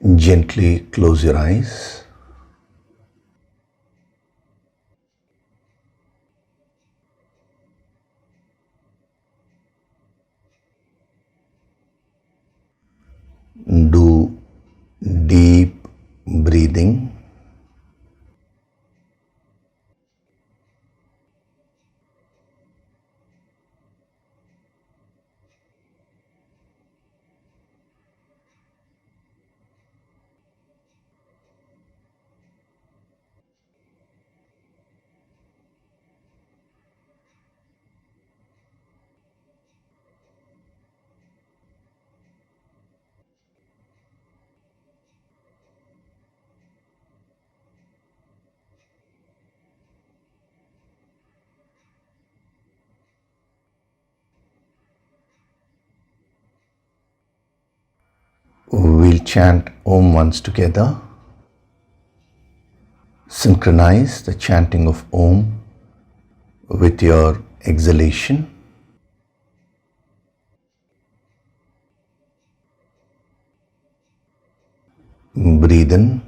Gently close your eyes. Do deep breathing. We'll chant Om once together. Synchronize the chanting of Om with your exhalation. Breathe in.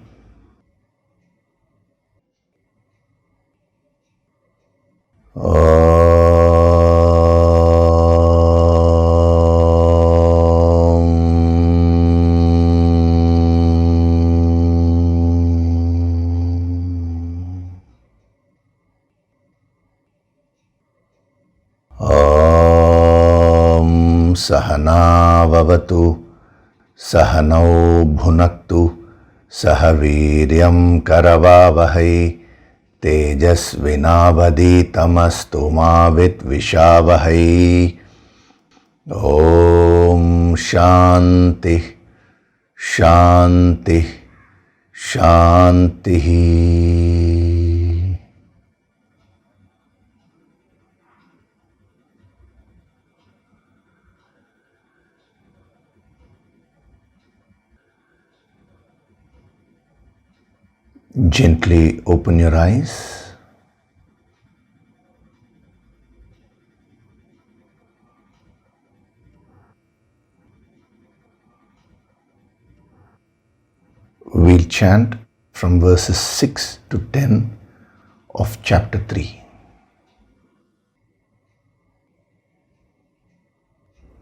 Sahana vavatu, sahanau bhunaktu, sahaviryam karavavahai, tejasvinavaditamastu ma vidvishavahai. Om Shanti, Shanti, Shanti. Gently open your eyes. We'll chant from verses 6 to 10 of chapter 3.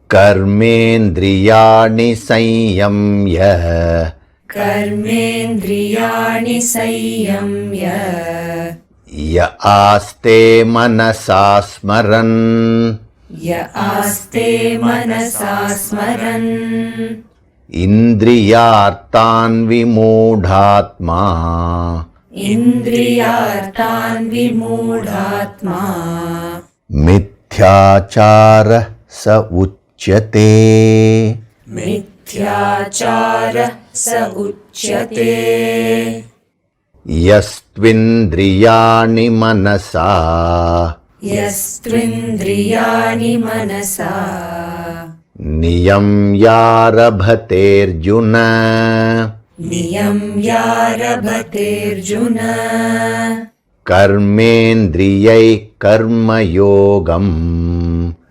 Karmendriyani sanyamya, कर्मेन्द्रियाणि संयम्य ya aste manasa smaran, य आस्ते मनसा स्मरन् indriyartan vimudhatma, इन्द्रियार्थान् विमूढात्मा mithyachara sa uchyate. मिथ्याचारः स उच्यते Yastvindriyani manasa, यस्त्विन्द्रियाणि मनसा niyamyarabhaterjuna, नियम्यारभतेऽर्जुन कर्मेन्द्रियै कर्मयोगम्,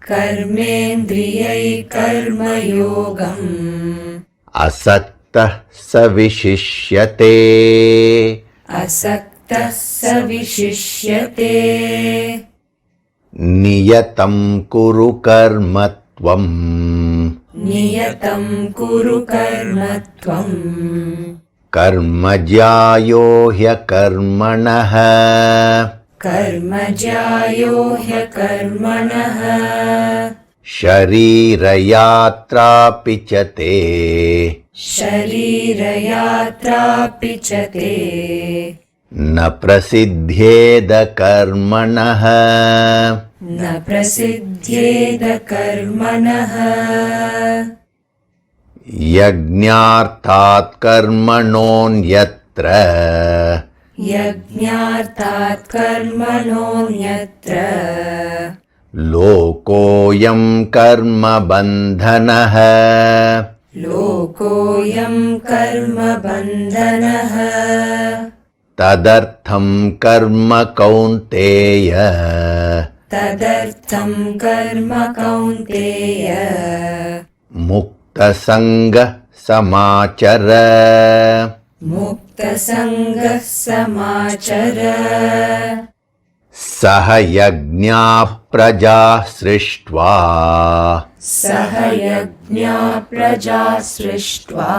कर्मेन्द्रियै कर्मयोगम् असक्तः स विशिष्यते. असक्तः स विशिष्यते नियतं कुरु कर्म त्वम्, नियतं कुरु कर्म त्वम् कर्मज्यायो ह्यकर्मणः, कर्मज्यायो ह्यकर्मणः शरीरयात्रापि च ते, शरीरयात्रापि च ते न प्रसिद्ध्येद कर्मणः, न प्रसिद्ध्येद कर्मणः यज्ञार्थात् कर्मणोऽन्यत्र, यज्ञार्थात् कर्मणोऽन्यत्र लोकोऽयं कर्मबन्धनः, लोकोऽयं कर्मबन्धनः तदर्थं कर्म कौन्तेय, तदर्थं कर्म कौन्तेय मुक्तसङ्गः samachara मुक्तसङ्गः समाचर सह यज्ञाः प्रजाः सृष्ट्वा सह यज्ञा प्रजा सृष्ट्वा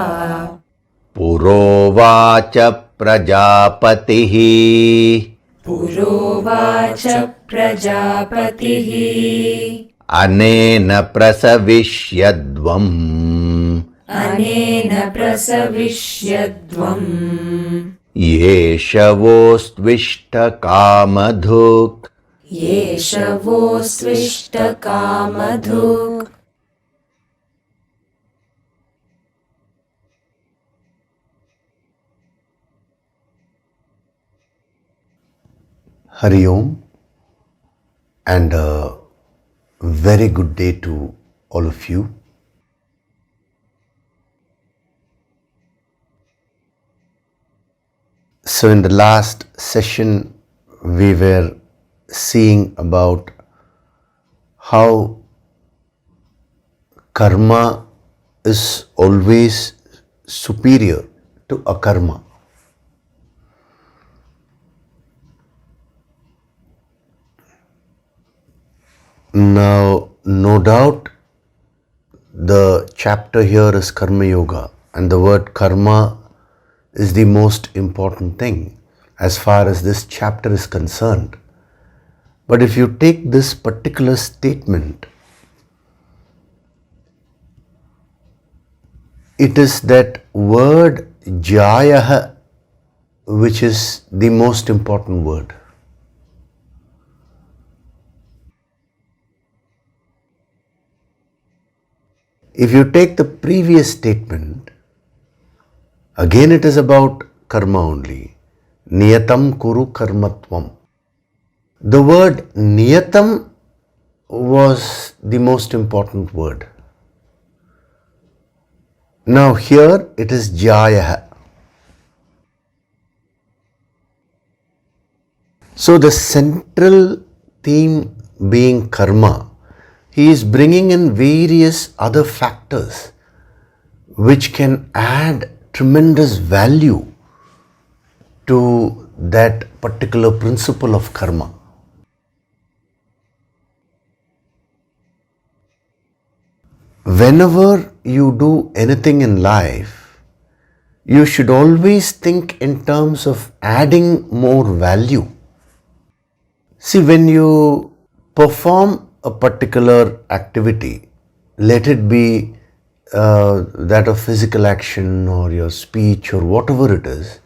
पुरोवाच प्रजापतिः पुरोवाच प्रजापतिः अनेन प्रसविष्यद्वम् अनेन प्रसविष्यद्वम् येषवोऽस्त्विष्टकामधुक् येषवोऽस्त्विष्टकामधुक् Hari Om, and a very good day to all of you. So in the last session we were seeing about how karma is always superior to akarma. Now, no doubt the chapter here is Karma Yoga, and the word karma is the most important thing as far as this chapter is concerned. But if you take this particular statement, it is that word jayah which is the most important word. If you take the previous statement, again it is about karma only. Niyatam kuru karmatvam. The word niyatam was the most important word. Now here it is jayah. So the central theme being karma, he is bringing in various other factors which can add tremendous value to that particular principle of karma. Whenever you do anything in life, you should always think in terms of adding more value. See, when you perform a particular activity, let it be that of physical action or your speech or whatever it is,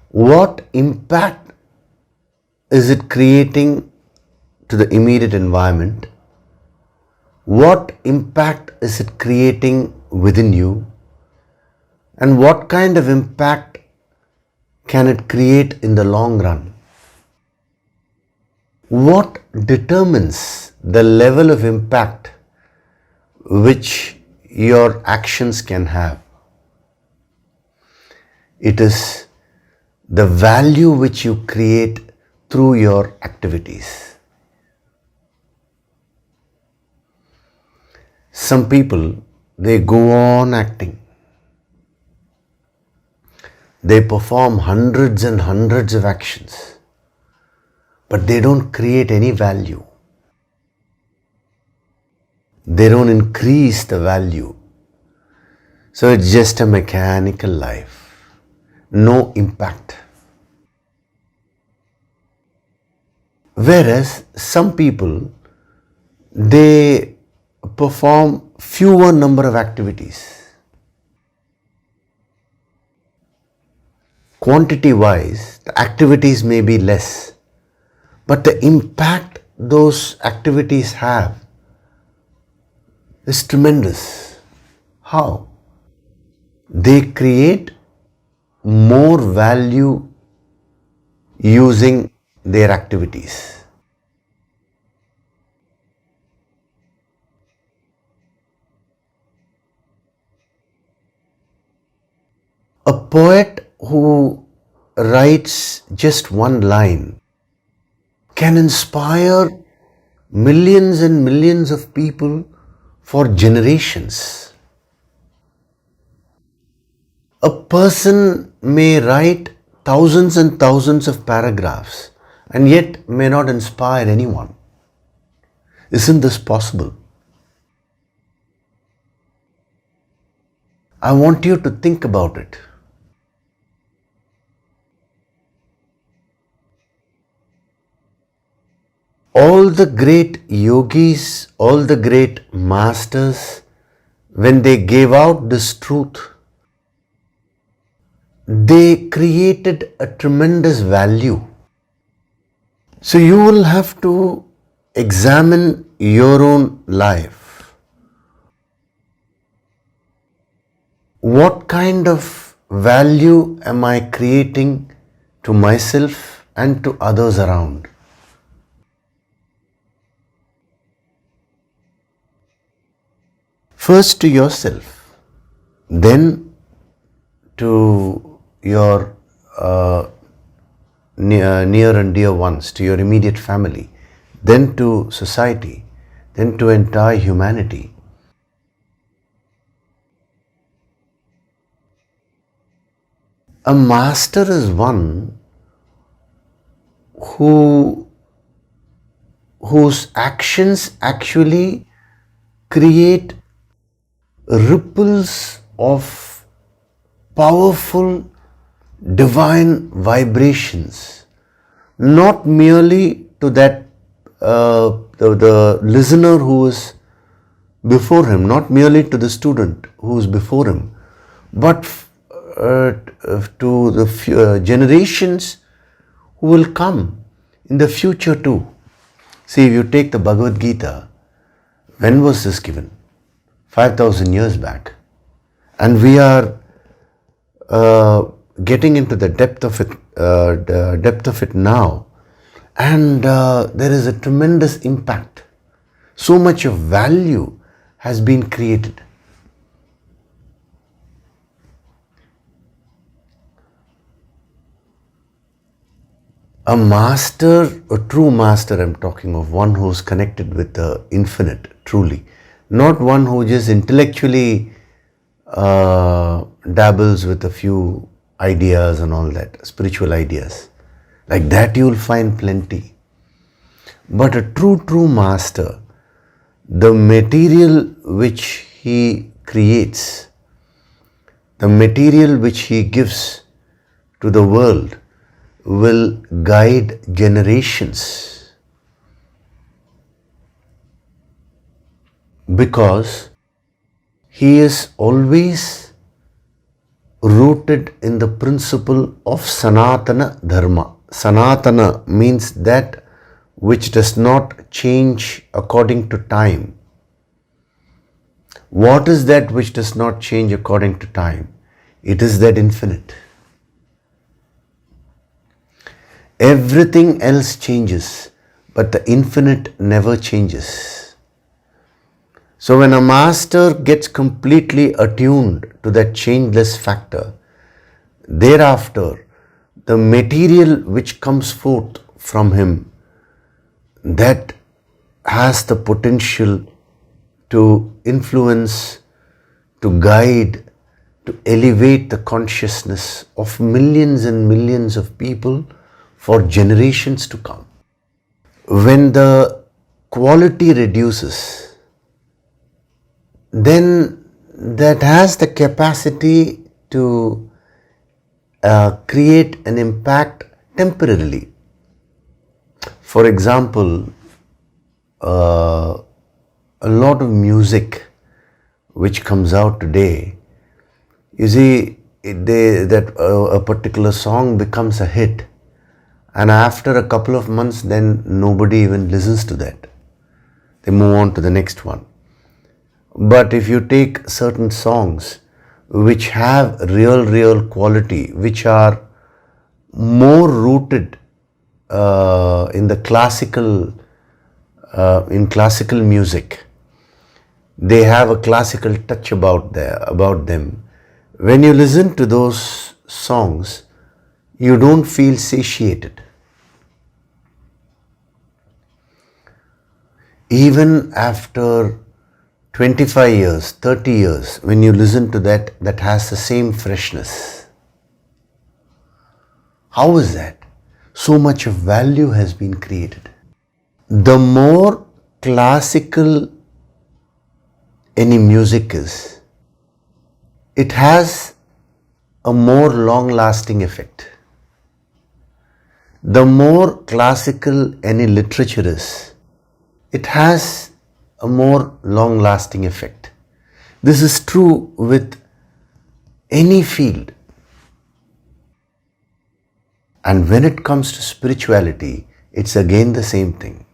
what impact is it creating to the immediate environment? What impact is it creating within you? And what kind of impact can it create in the long run? What determines the level of impact which your actions can have? It is the value which you create through your activities. Some people, they go on acting. They perform hundreds and hundreds of actions, but they don't create any value. They don't increase the value. So it's just a mechanical life. No impact. Whereas some people, they perform fewer number of activities. Quantity wise, the activities may be less, but the impact those activities have is tremendous. How? They create more value using their activities. A poet who writes just one line can inspire millions and millions of people for generations. A person may write thousands and thousands of paragraphs and yet may not inspire anyone. Isn't this possible? I want you to think about it. All the great yogis, all the great masters, when they gave out this truth, they created a tremendous value. So you will have to examine your own life. What kind of value am I creating to myself and to others around? First to yourself, then to your near and dear ones, to your immediate family, then to society, then to entire humanity. A master is one whose actions actually create ripples of powerful divine vibrations, not merely to that the listener who is before him, not merely to the student who is before him, but to the generations who will come in the future too. See, if you take the Bhagavad Gita, when was this given? 5,000 years back. And we are getting into the depth of it now. And there is a tremendous impact. So much of value has been created. A master, a true master I'm talking of, one who's connected with the infinite, truly. Not one who just intellectually dabbles with a few ideas and all that, spiritual ideas. Like that you will find plenty. But a true master, the material which he creates, the material which he gives to the world will guide generations. Because he is always rooted in the principle of Sanatana Dharma. Sanatana means that which does not change according to time. What is that which does not change according to time? It is that infinite. Everything else changes, but the infinite never changes. So when a master gets completely attuned to that changeless factor, thereafter, the material which comes forth from him, that has the potential to influence, to guide, to elevate the consciousness of millions and millions of people for generations to come. When the quality reduces, then that has the capacity to create an impact temporarily. For example, a lot of music which comes out today, you see, a particular song becomes a hit, and after a couple of months, then nobody even listens to that. They move on to the next one. But if you take certain songs which have real quality, which are more rooted in the classical music, they have a classical touch about them. When you listen to those songs, you don't feel satiated. Even after 25 years, 30 years, when you listen to that, that has the same freshness. How is that? So much of value has been created. The more classical any music is, it has a more long-lasting effect. The more classical any literature is, it has a more long-lasting effect. This is true with any field. And when it comes to spirituality, it's again the same thing.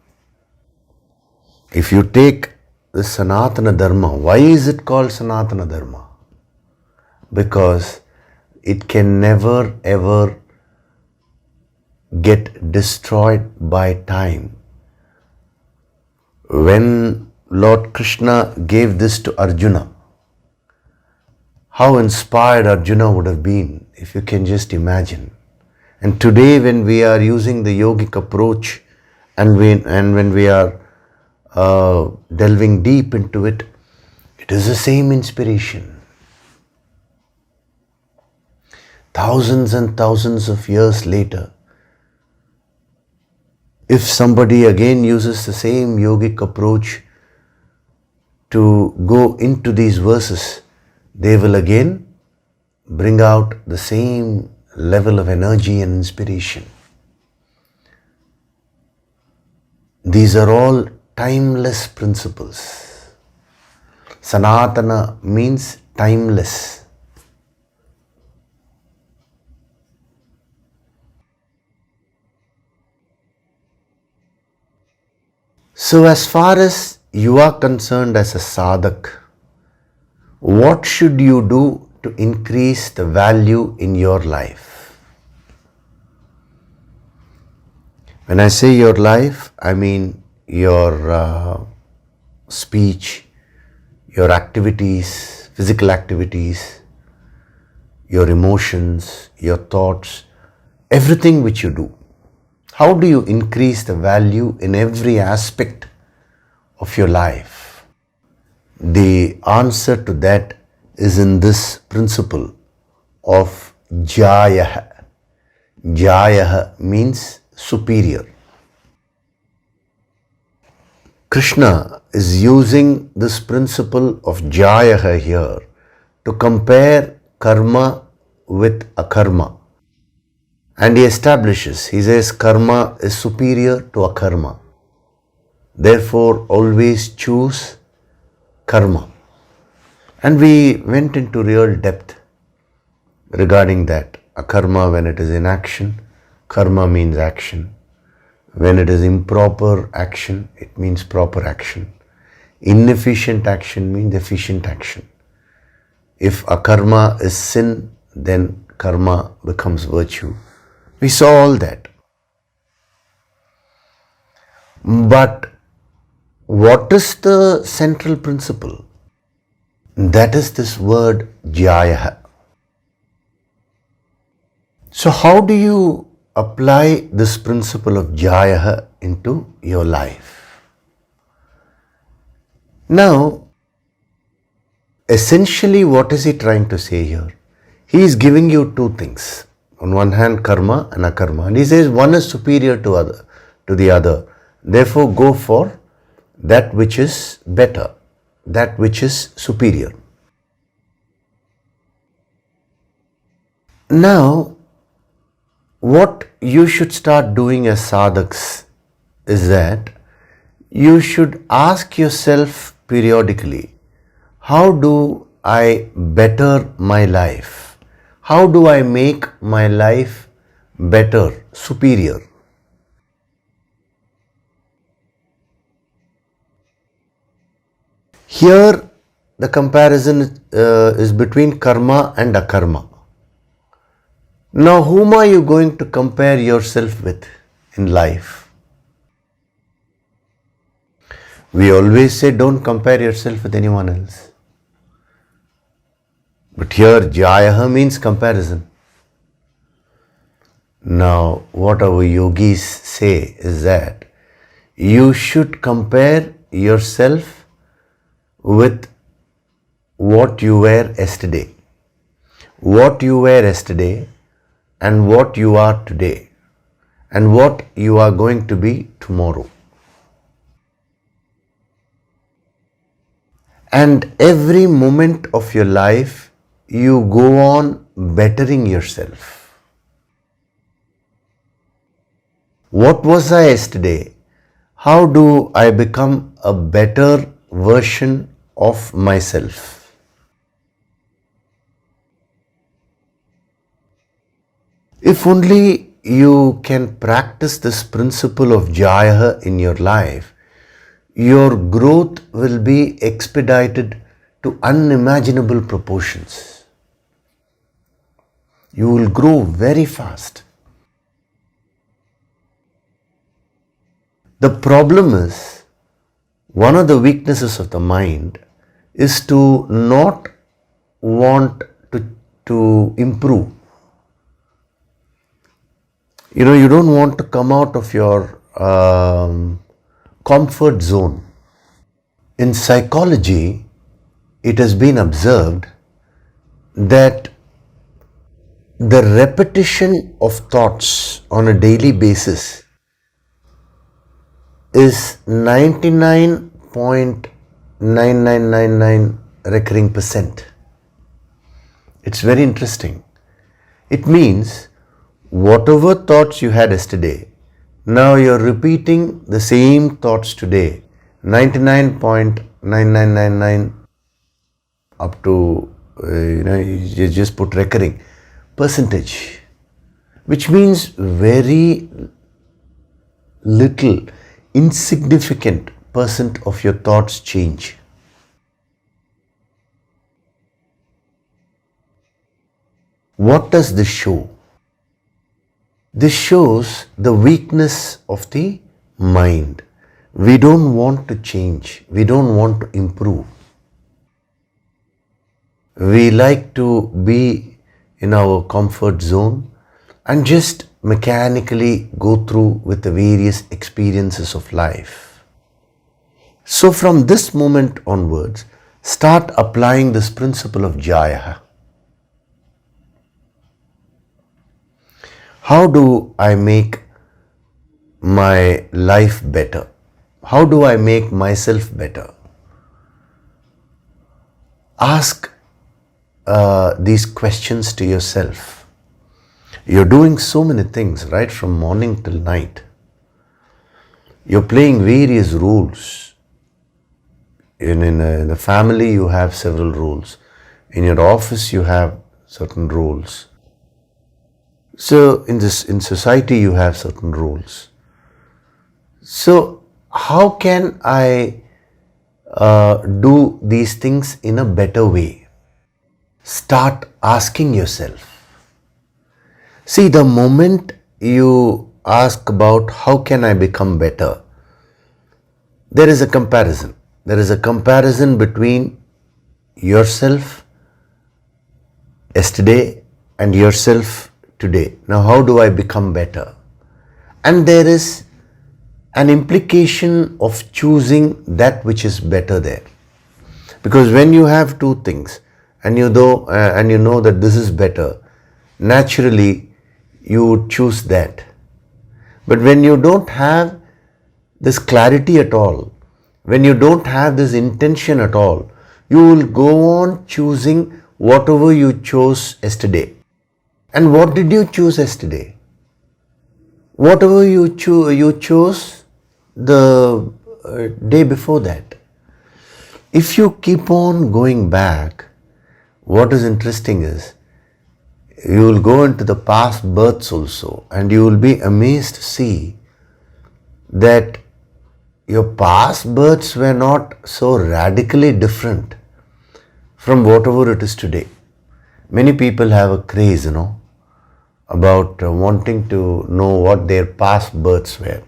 If you take the Sanatana Dharma, why is it called Sanatana Dharma? Because it can never ever get destroyed by time. When Lord Krishna gave this to Arjuna, how inspired Arjuna would have been, if you can just imagine. And today when we are using the yogic approach and when we are delving deep into it, it is the same inspiration. Thousands and thousands of years later, if somebody again uses the same yogic approach to go into these verses, they will again bring out the same level of energy and inspiration. These are all timeless principles. Sanatana means timeless. So as far as you are concerned as a sadhak, what should you do to increase the value in your life? When I say your life, I mean your speech, your activities, physical activities, your emotions, your thoughts, everything which you do. How do you increase the value in every aspect of your life? The answer to that is in this principle of Jayah. Jayah means superior. Krishna is using this principle of Jayah here to compare karma with akarma. And he establishes, he says karma is superior to akarma. Therefore, always choose karma. And we went into real depth regarding that. Akarma, when it is in action, karma means action. When it is improper action, it means proper action. Inefficient action means efficient action. If akarma is sin, then karma becomes virtue. We saw all that. But what is the central principle? That is this word Jayah. So how do you apply this principle of Jayah into your life? Now, essentially what is he trying to say here? He is giving you two things. On one hand, karma and akarma. And he says one is superior to the other. Therefore, go for that which is better, that which is superior. Now, what you should start doing as sadhaks is that you should ask yourself periodically, how do I better my life? How do I make my life better, superior? Here, the comparison is between karma and akarma. Now, whom are you going to compare yourself with in life? We always say don't compare yourself with anyone else. But here Jayah means comparison. Now what our yogis say is that you should compare yourself with what you were yesterday. What you were yesterday and what you are today and what you are going to be tomorrow. And every moment of your life, you go on bettering yourself. What was I yesterday? How do I become a better version of myself? If only you can practice this principle of Jaya in your life, your growth will be expedited to unimaginable proportions. You will grow very fast. The problem is, one of the weaknesses of the mind is to not want to improve. You don't want to come out of your comfort zone. In psychology, it has been observed that the repetition of thoughts on a daily basis is 99.9999 recurring percent. It's very interesting. It means whatever thoughts you had yesterday, now you're repeating the same thoughts today, 99.9999 up to, you just put recurring percentage, which means very little, insignificant percent of your thoughts change. What does this show? This shows the weakness of the mind. We don't want to change. We don't want to improve. We like to be in our comfort zone and just mechanically go through with the various experiences of life. So from this moment onwards, start applying this principle of Jaya. How do I make my life better? How do I make myself better? Ask these questions to yourself. You're doing so many things, right, from morning till night. You're playing various roles. In the family, you have several roles. In your office, you have certain roles. So in society, you have certain roles. So how can I do these things in a better way? Start asking yourself. See, the moment you ask about how can I become better, there is a comparison. There is a comparison between yourself yesterday and yourself today. Now, how do I become better? And there is an implication of choosing that which is better there. Because when you have two things and you know that this is better, naturally you would choose that. But when you don't have this clarity at all, when you don't have this intention at all, you will go on choosing whatever you chose yesterday. And what did you choose yesterday? Whatever you chose the day before that. If you keep on going back, what is interesting is, you will go into the past births also, and you will be amazed to see that your past births were not so radically different from whatever it is today. Many people have a craze, about wanting to know what their past births were.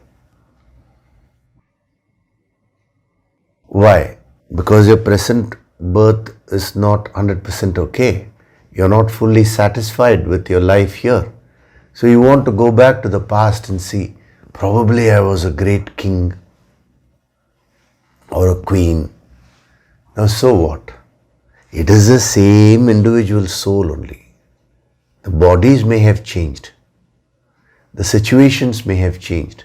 Why? Because your present birth is not 100% okay. You're not fully satisfied with your life here. So you want to go back to the past and see, probably I was a great king or a queen, Now, so what? It is the same individual soul only. The bodies may have changed. The situations may have changed.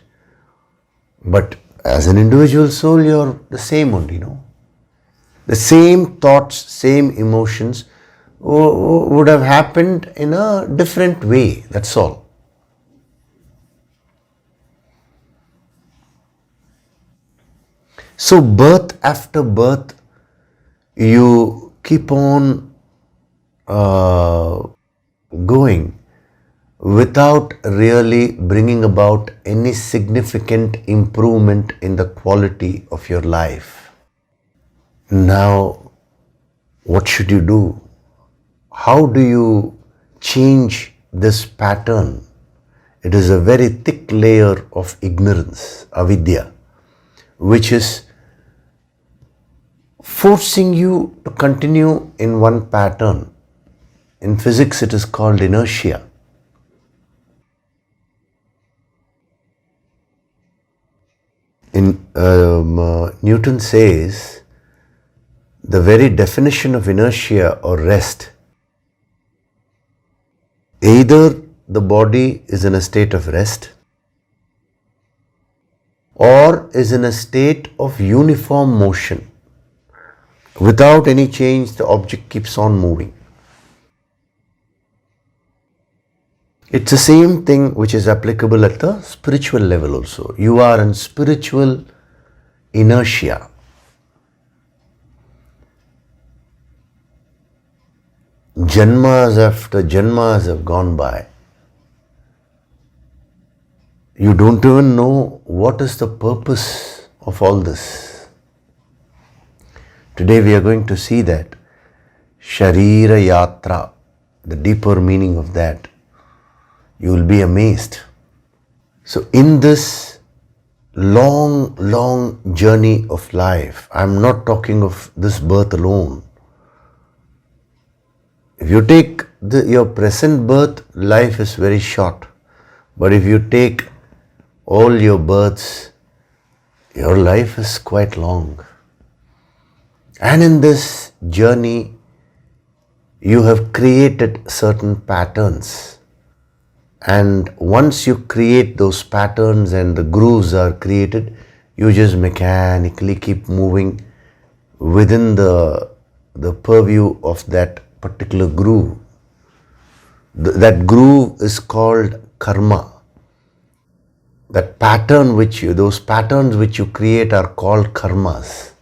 But as an individual soul, you're the same only, no? The same thoughts, same emotions would have happened in a different way, that's all. So birth after birth, you keep on going without really bringing about any significant improvement in the quality of your life. Now, what should you do? How do you change this pattern? It is a very thick layer of ignorance, avidya, which is forcing you to continue in one pattern. In physics, it is called inertia. Newton says the very definition of inertia or rest, either the body is in a state of rest or is in a state of uniform motion. Without any change, the object keeps on moving. It's the same thing which is applicable at the spiritual level also. You are in spiritual inertia. Janmas after janmas have gone by. You don't even know what is the purpose of all this. Today we are going to see that Sharira Yatra, the deeper meaning of that. You will be amazed. So in this long journey of life, I am not talking of this birth alone. If you take your present birth, life is very short. But if you take all your births, your life is quite long. And in this journey, you have created certain patterns. And once you create those patterns and the grooves are created, you just mechanically keep moving within the purview of that particular groove. That groove is called karma. That pattern those patterns which you create are called karmas.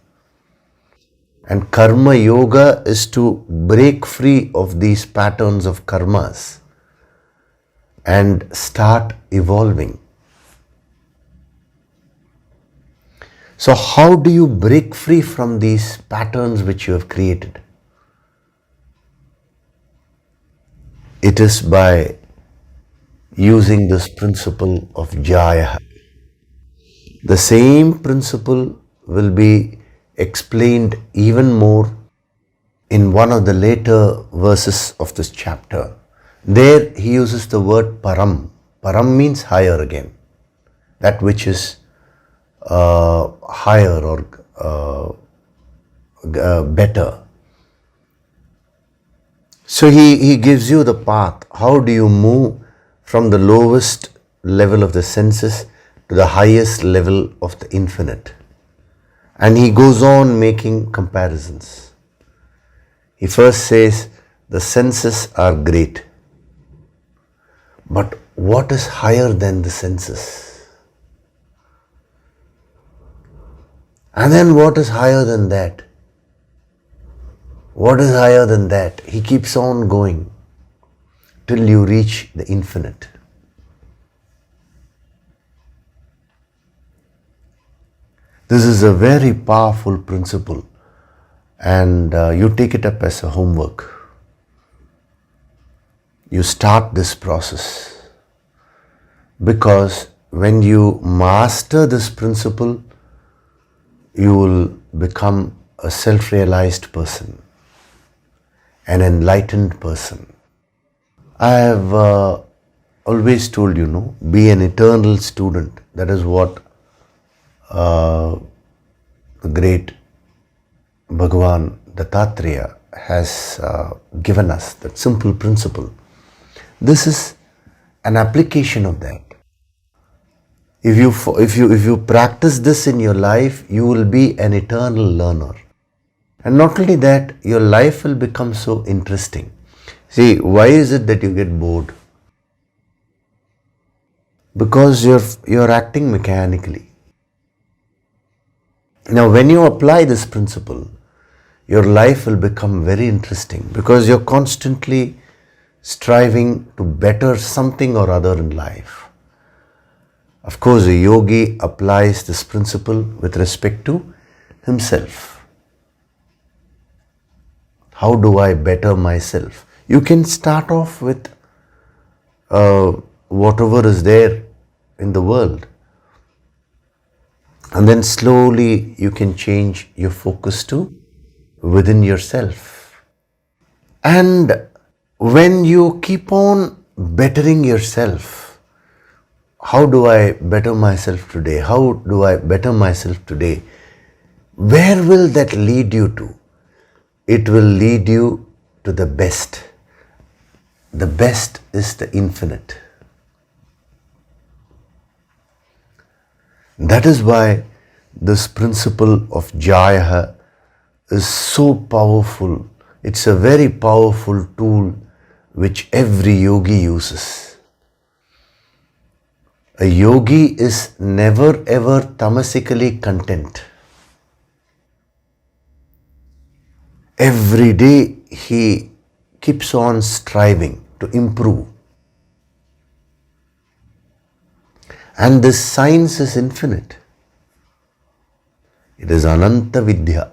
And karma yoga is to break free of these patterns of karmas and start evolving. So how do you break free from these patterns which you have created? It is by using this principle of Jaya. The same principle will be explained even more in one of the later verses of this chapter. There he uses the word param. Param means higher again. That which is higher or better. So he gives you the path. How do you move from the lowest level of the senses to the highest level of the infinite? And he goes on making comparisons. He first says the senses are great. But what is higher than the senses? And then what is higher than that? What is higher than that? He keeps on going till you reach the infinite. This is a very powerful principle, and you take it up as a homework. You start this process, because when you master this principle, you will become a self-realized person, an enlightened person. I have always told you, be an eternal student. That is what the great Bhagavan Dattatreya has given us, that simple principle. This is an application of that. If you practice this in your life, you will be an eternal learner. And not only that, your life will become so interesting. See, why is it that you get bored? Because you're acting mechanically. Now, when you apply this principle, your life will become very interesting because you're constantly striving to better something or other in life. Of course, a yogi applies this principle with respect to himself. How do I better myself? You can start off with whatever is there in the world. And then slowly you can change your focus to within yourself. And when you keep on bettering yourself, how do I better myself today? How do I better myself today? Where will that lead you to? It will lead you to the best. The best is the infinite. That is why this principle of Jaya is so powerful. It's a very powerful tool which every yogi uses. A yogi is never ever tamasically content. Every day he keeps on striving to improve. And this science is infinite. It is Ananta Vidya.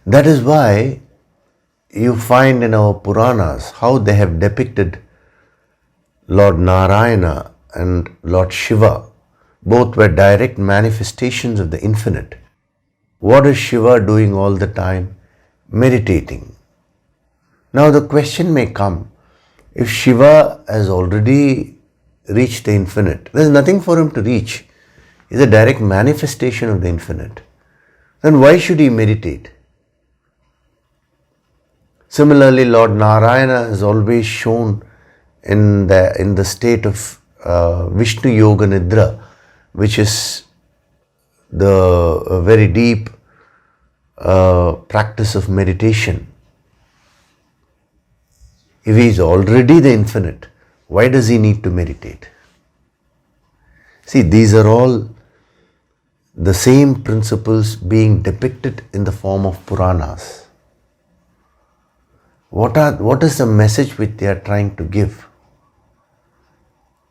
That is why you find in our Puranas how they have depicted Lord Narayana and Lord Shiva. Both were direct manifestations of the infinite. What is Shiva doing all the time? Meditating. Now the question may come, if Shiva has already reached the infinite, there is nothing for him to reach. He is a direct manifestation of the infinite. Then why should he meditate? Similarly, Lord Narayana is always shown in the state of Vishnu Yoga Nidra, which is the very deep practice of meditation. If he is already the infinite, why does he need to meditate? See, these are all the same principles being depicted in the form of Puranas. What is the message which they are trying to give?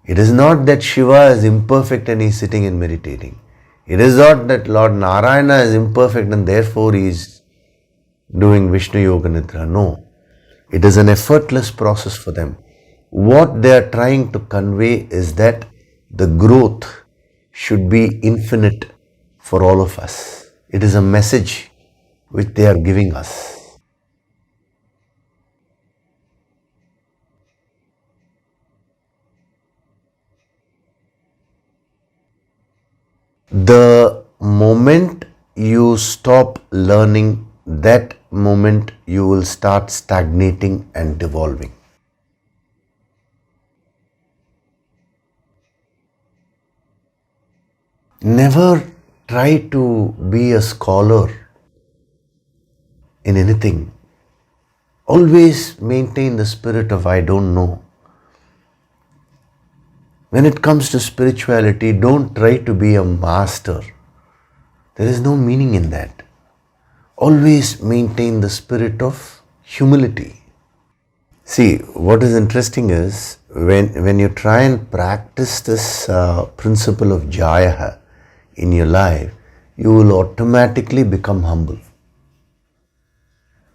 It is not that Shiva is imperfect and he is sitting and meditating. It is not that Lord Narayana is imperfect and therefore he is doing Vishnu Yoga Nidra. No. It is an effortless process for them. What they are trying to convey is that the growth should be infinite for all of us. It is a message which they are giving us. The moment you stop learning, that moment you will start stagnating and devolving. Never try to be a scholar in anything. Always maintain the spirit of I don't know. When it comes to spirituality, don't try to be a master. There is no meaning in that. Always maintain the spirit of humility. See, what is interesting is when you try and practice this principle of Jaya in your life, you will automatically become humble.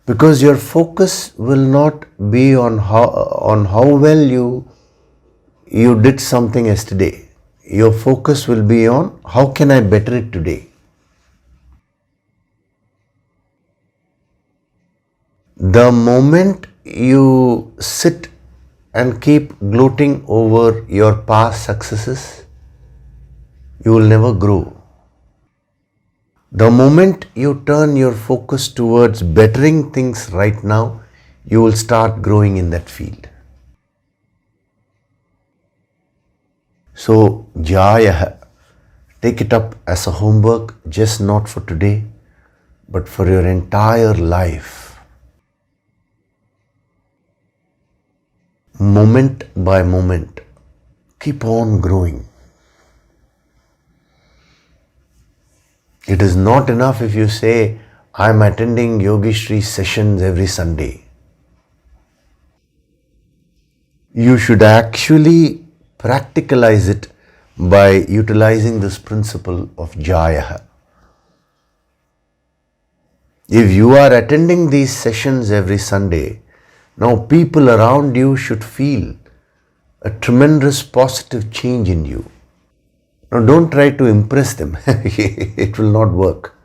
Because your focus will not be on how well you did something yesterday. Your focus will be on how can I better it today. The moment you sit and keep gloating over your past successes, you will never grow. The moment you turn your focus towards bettering things right now, you will start growing in that field. So, Jaya, take it up as a homework, just not for today, but for your entire life. Moment by moment, keep on growing. It is not enough if you say, I am attending Yogishri sessions every Sunday. You should actually practicalize it by utilizing this principle of Jaya. If you are attending these sessions every Sunday, now people around you should feel a tremendous positive change in you. Now don't try to impress them. It will not work.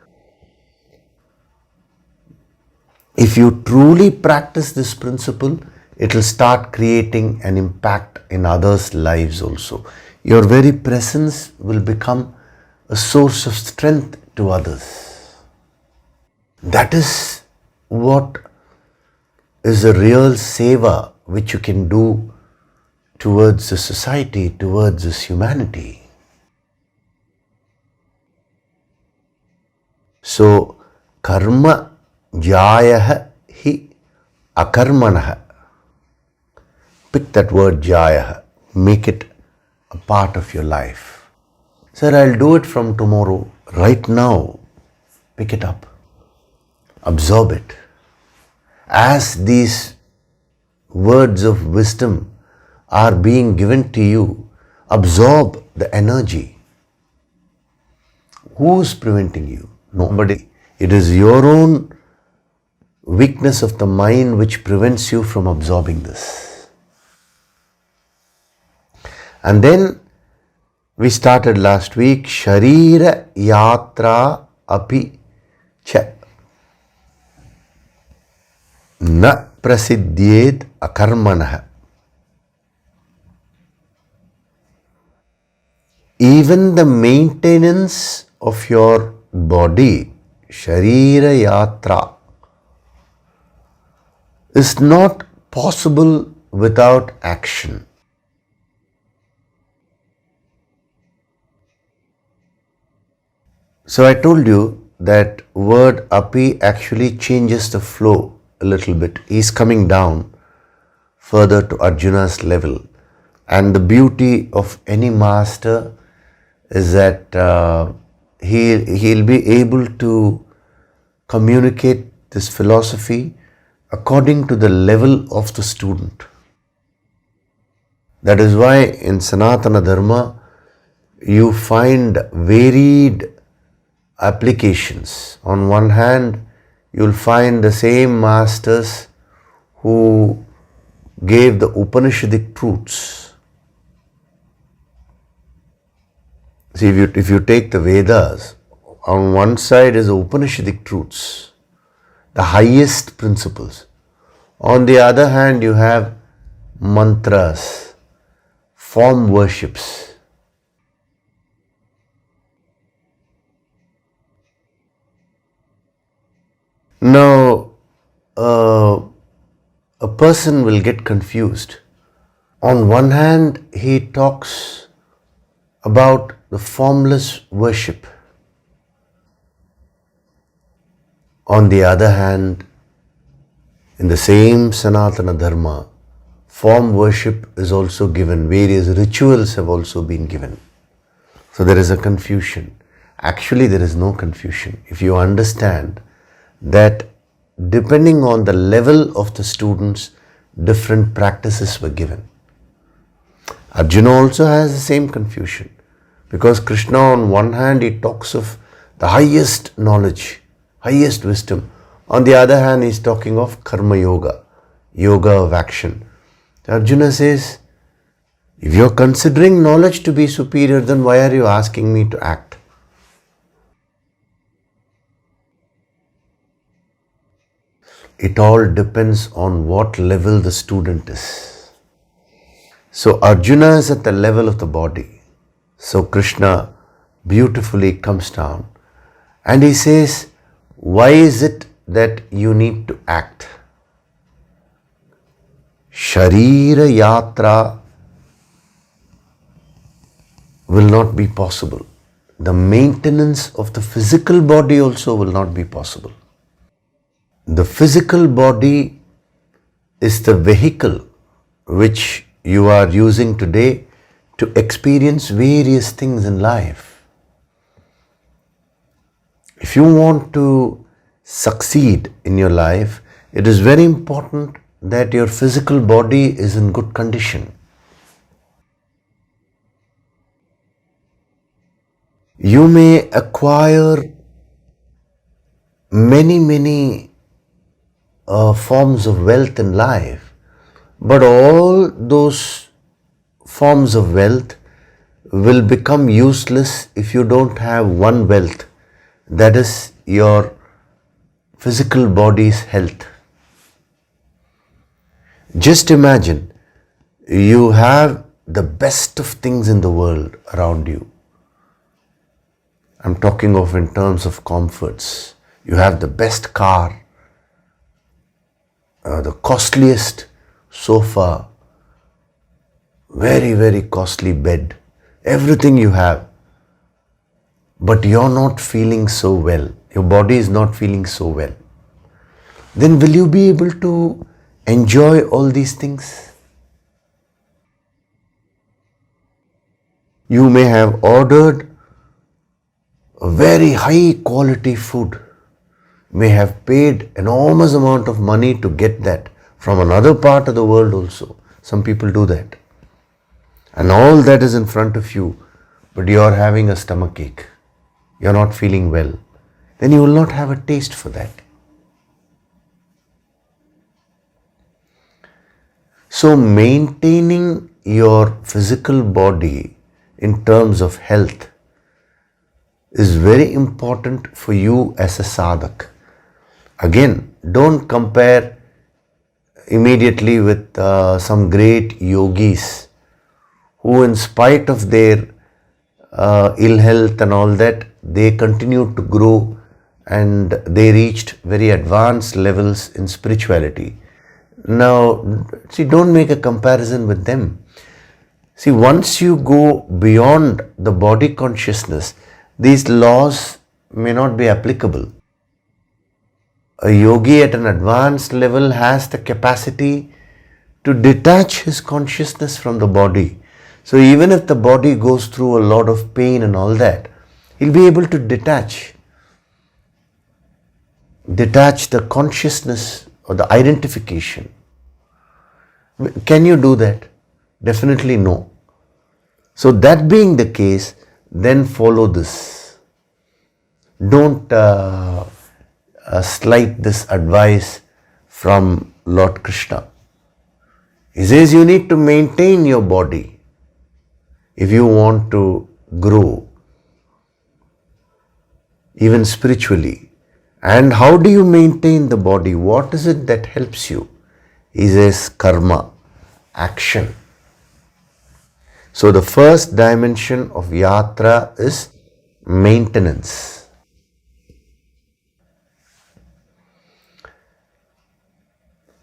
If you truly practice this principle, it will start creating an impact in others' lives also. Your very presence will become a source of strength to others. That is what is a real seva which you can do towards the society, towards this humanity. So, karma jayah hi akarmanah. Pick that word jayah, make it a part of your life. Sir, I'll do it from tomorrow. Right now, pick it up. Absorb it. As these words of wisdom are being given to you, absorb the energy. Who's preventing you? Nobody. It is your own weakness of the mind which prevents you from absorbing this. And then we started last week, Sharira Yatra Api Cha Na Prasiddhyed Akarmanah. Even the maintenance of your body, Sharira Yatra, is not possible without action. So I told you that word api actually changes the flow a little bit. He's coming down further to Arjuna's level. And the beauty of any master is that he'll be able to communicate this philosophy according to the level of the student. That is why in Sanatana Dharma you find varied applications. On one hand, you'll find the same masters who gave the Upanishadic truths. See, if you take the Vedas, on one side is the Upanishadic truths, the highest principles. On the other hand, you have mantras, form worships. Now, a person will get confused. On one hand, he talks about the formless worship. On the other hand, in the same Sanatana Dharma, form worship is also given. Various rituals have also been given. So there is a confusion. Actually, there is no confusion. If you understand that depending on the level of the students, different practices were given. Arjuna also has the same confusion, because Krishna on one hand he talks of the highest knowledge, highest wisdom. On the other hand he is talking of karma yoga, yoga of action. Arjuna says, if you are considering knowledge to be superior, then why are you asking me to act? It all depends on what level the student is. So Arjuna is at the level of the body. So Krishna beautifully comes down And he says, why is it that you need to act? Sharira yatra will not be possible. The maintenance of the physical body also will not be possible. The physical body is the vehicle which you are using today to experience various things in life. If you want to succeed in your life, it is very important that your physical body is in good condition. You may acquire many forms of wealth in life, but all those forms of wealth will become useless if you don't have one wealth, that is your physical body's health. Just imagine, you have the best of things in the world around you. I'm talking of in terms of comforts. You have the best car, the costliest sofa, very costly bed, everything you have. But you're not feeling so well. Your body is not feeling so well. Then will you be able to enjoy all these things? You may have ordered a very high quality food, may have paid enormous amount of money to get that from another part of the world also. Some people do that. And all that is in front of you, but you are having a stomach ache. You are not feeling well. Then you will not have a taste for that. So maintaining your physical body in terms of health is very important for you as a sadhak. Again, don't compare immediately with some great yogis who, in spite of their ill health and all that, they continued to grow and they reached very advanced levels in spirituality. Now, see, don't make a comparison with them. See, once you go beyond the body consciousness, these laws may not be applicable. A yogi at an advanced level has the capacity to detach his consciousness from the body. So even if the body goes through a lot of pain and all that, he'll be able to detach the consciousness or the identification. Can you do that? Definitely no. So that being the case, then follow this. Don't slight this advice from Lord Krishna. He says you need to maintain your body if you want to grow, even spiritually. And how do you maintain the body? What is it that helps you? He says karma, action. So the first dimension of yatra is maintenance.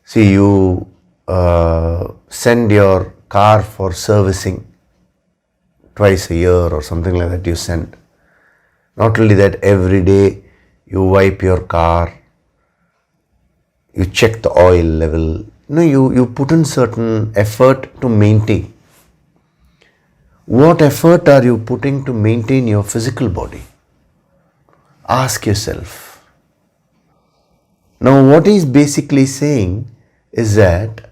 See, you send your car for servicing twice a year or something like that you send. Not only that, every day you wipe your car, you check the oil level. You put in certain effort to maintain. What effort are you putting to maintain your physical body? Ask yourself. Now, what he's basically saying is that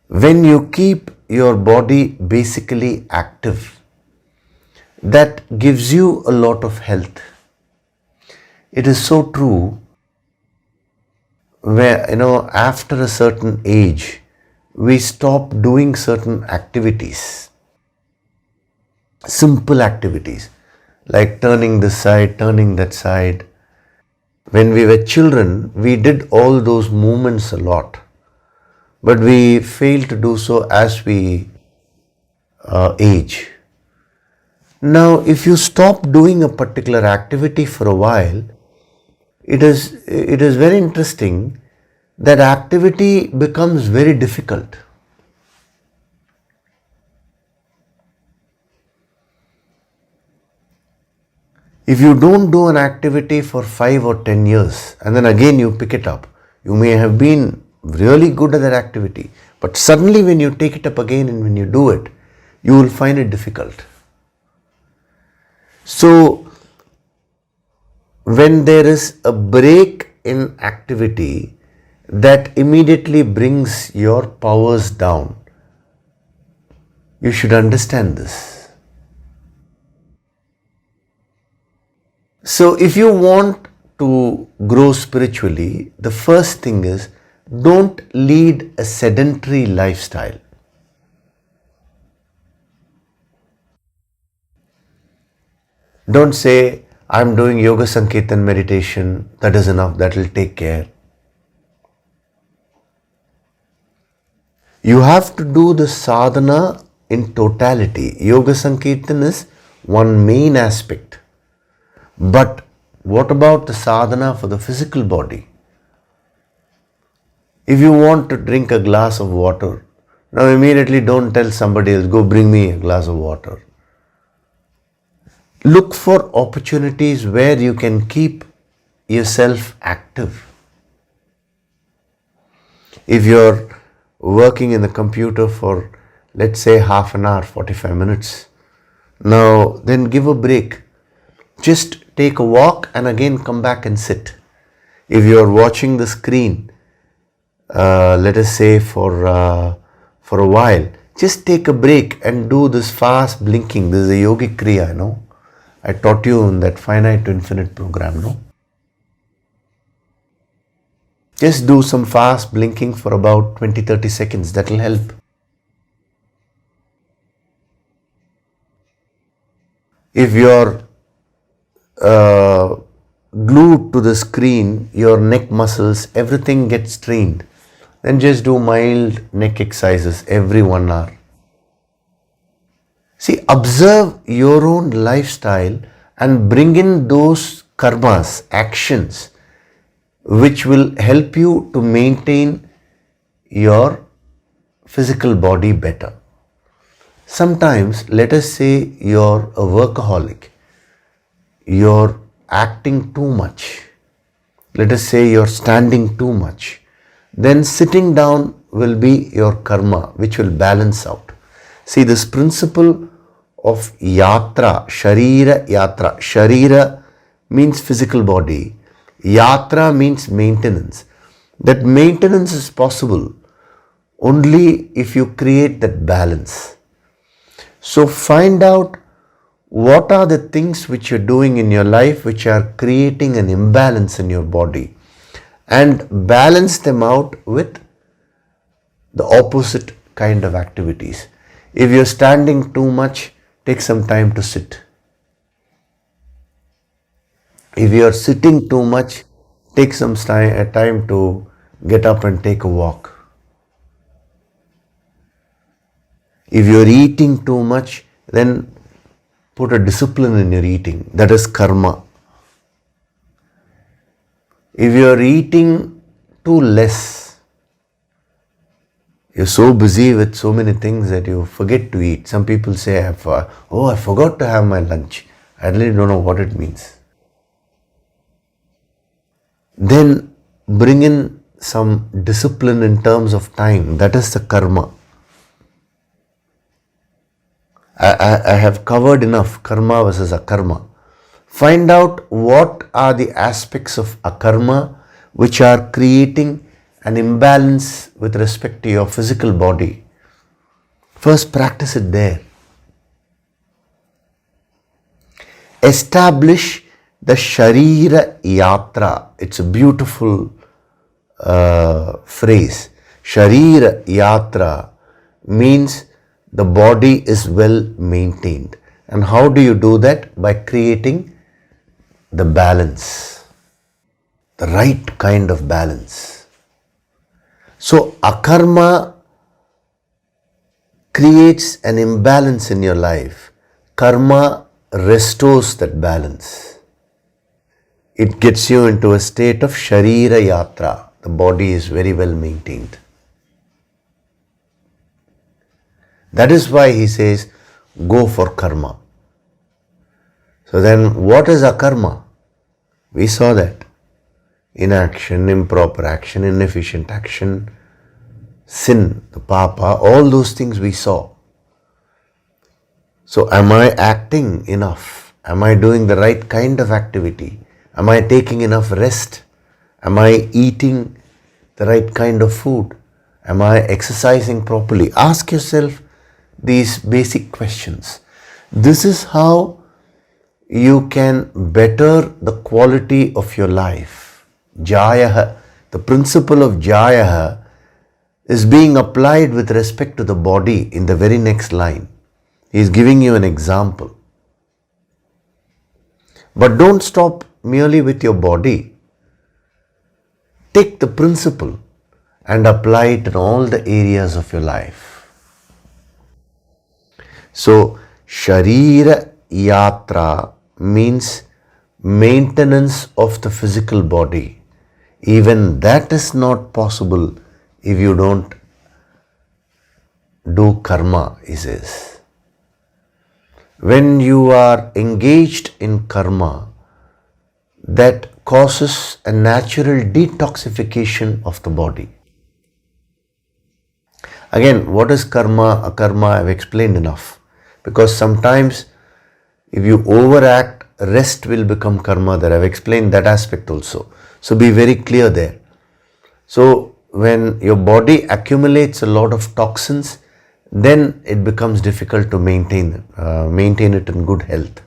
when you keep your body basically active, that gives you a lot of health. It is so true where, after a certain age, we stop doing certain activities. Simple activities like turning this side, turning that side. When we were children, we did all those movements a lot, but we fail to do so as we age. Now, if you stop doing a particular activity for a while, it is very interesting that activity becomes very difficult. If you don't do an activity for 5 or 10 years and then again you pick it up, you may have been really good at that activity, but suddenly when you take it up again and when you do it, you will find it difficult. So, when there is a break in activity, that immediately brings your powers down. You should understand this. So, if you want to grow spiritually, the first thing is don't lead a sedentary lifestyle. Don't say, I'm doing yoga sankirtan meditation, that is enough, that will take care. You have to do the sadhana in totality. Yoga sankirtan is one main aspect. But what about the sadhana for the physical body? If you want to drink a glass of water, now immediately don't tell somebody else, go bring me a glass of water. Look for opportunities where you can keep yourself active. If you're working in the computer for, let's say, half an hour, 45 minutes, now then give a break. Just take a walk and again come back and sit. If you're watching the screen, let us say for a while, just take a break and do this fast blinking. This is a yogic kriya, no? I taught you in that finite to infinite program, no? Just do some fast blinking for about 20-30 seconds. That will help. If you're glued to the screen, your neck muscles, everything gets strained. Then just do mild neck exercises every 1 hour. See, observe your own lifestyle and bring in those karmas, actions, which will help you to maintain your physical body better. Sometimes, let us say you're a workaholic, you're acting too much, let us say you're standing too much, then sitting down will be your karma, which will balance out. See, this principle of yatra, sharira yatra. Sharira means physical body. Yatra means maintenance. That maintenance is possible only if you create that balance. So find out what are the things which you're doing in your life which are creating an imbalance in your body and balance them out with the opposite kind of activities. If you're standing too much, take some time to sit. If you're sitting too much, take some time to get up and take a walk. If you're eating too much, then put a discipline in your eating. That is karma. If you're eating too less, you're so busy with so many things that you forget to eat. Some people say, I forgot to have my lunch. I really don't know what it means. Then bring in some discipline in terms of time. That is the karma. I have covered enough karma versus akarma. Find out what are the aspects of akarma which are creating an imbalance with respect to your physical body. First, practice it there. Establish the Sharira Yatra. It's a beautiful phrase. Sharira Yatra means the body is well maintained. And how do you do that? By creating the balance, the right kind of balance. So, akarma creates an imbalance in your life. Karma restores that balance. It gets you into a state of Sharira Yatra. The body is very well maintained. That is why he says, go for karma. So then what is akarma? We saw that. Inaction, improper action, inefficient action, sin, the papa, all those things we saw. So am I acting enough? Am I doing the right kind of activity? Am I taking enough rest? Am I eating the right kind of food? Am I exercising properly? Ask yourself these basic questions. This is how you can better the quality of your life. Jayaha, the principle of Jayaha is being applied with respect to the body in the very next line. He is giving you an example. But don't stop merely with your body. Take the principle and apply it in all the areas of your life. So, Sharira Yatra means maintenance of the physical body. Even that is not possible if you don't do karma, he says. When you are engaged in karma, that causes a natural detoxification of the body. Again, what is karma? Akarma, I have explained enough. Because sometimes if you overact, rest will become karma. That I have explained that aspect also. So be very clear there. So when your body accumulates a lot of toxins, then it becomes difficult to maintain it in good health.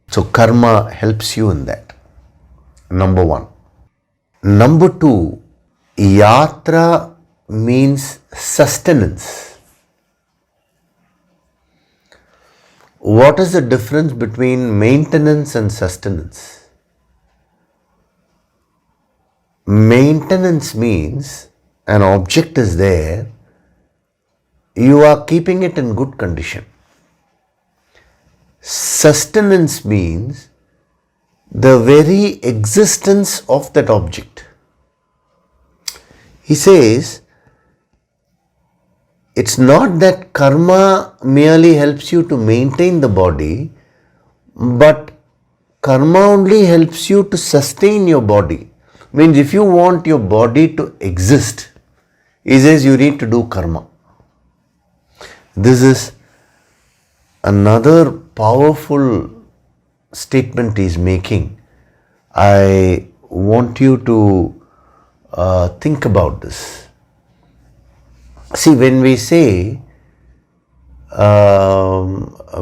So karma helps you in that. Number one. Number two, yatra means sustenance. What is the difference between maintenance and sustenance? Maintenance means an object is there, you are keeping it in good condition. Sustenance means the very existence of that object. He says, it's not that karma merely helps you to maintain the body, but karma only helps you to sustain your body. Means if you want your body to exist, he says you need to do karma. This is another powerful statement he is making. I want you to think about this. See, when we say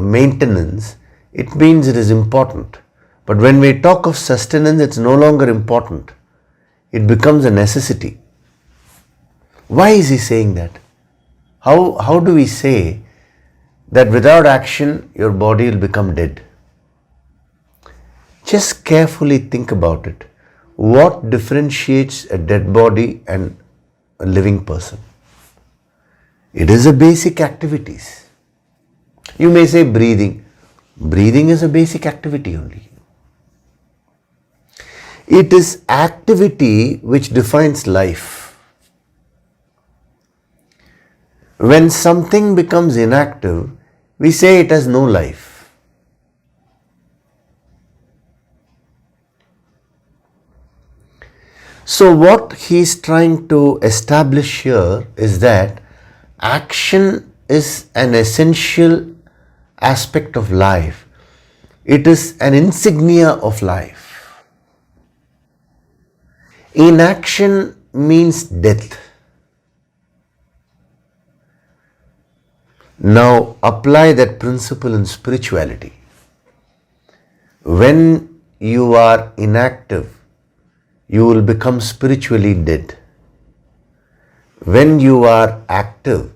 maintenance, it means it is important. But when we talk of sustenance, it's no longer important. It becomes a necessity. Why is he saying that? How do we say that without action, your body will become dead? Just carefully think about it. What differentiates a dead body and a living person? It is a basic activities. You may say breathing. Breathing is a basic activity only. It is activity which defines life. When something becomes inactive, we say it has no life. So what he is trying to establish here is that action is an essential aspect of life. It is an insignia of life. Inaction means death. Now apply that principle in spirituality. When you are inactive, you will become spiritually dead. When you are active,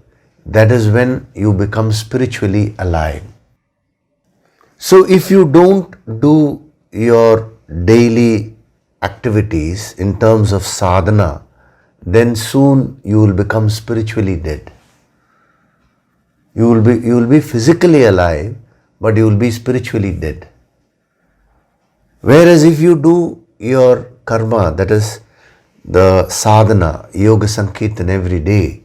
that is when you become spiritually alive. So if you don't do your daily activities in terms of sadhana, then soon you will become spiritually dead. You will be physically alive, but you will be spiritually dead. Whereas if you do your karma, that is the sadhana, yoga sankirtan every day,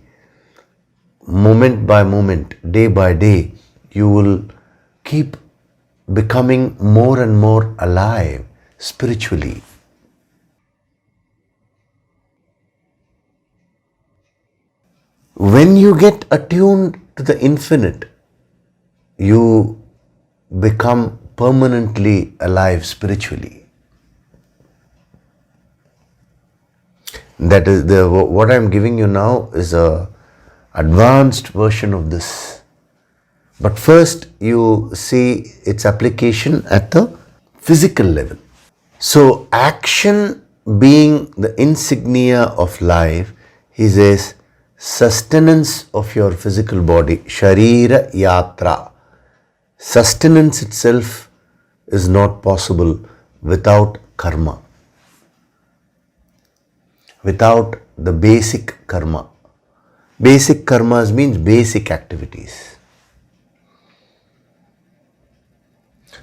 moment by moment, day by day, you will keep becoming more and more alive spiritually. When you get attuned to the infinite, you become permanently alive spiritually. That is what I am giving you now is a advanced version of this. But first you see its application at the physical level. So action being the insignia of life, he says, sustenance of your physical body, sharira yatra. Sustenance itself is not possible without karma, without the basic karma. Basic karmas means basic activities.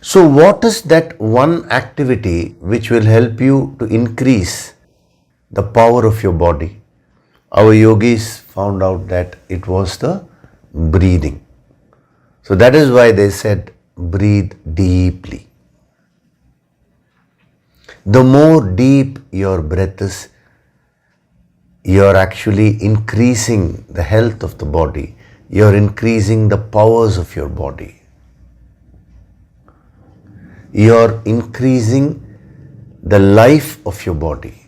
So what is that one activity which will help you to increase the power of your body? Our yogis found out that it was the breathing. So that is why they said, breathe deeply. The more deep your breath is, you're actually increasing the health of the body. You're increasing the powers of your body. You're increasing the life of your body,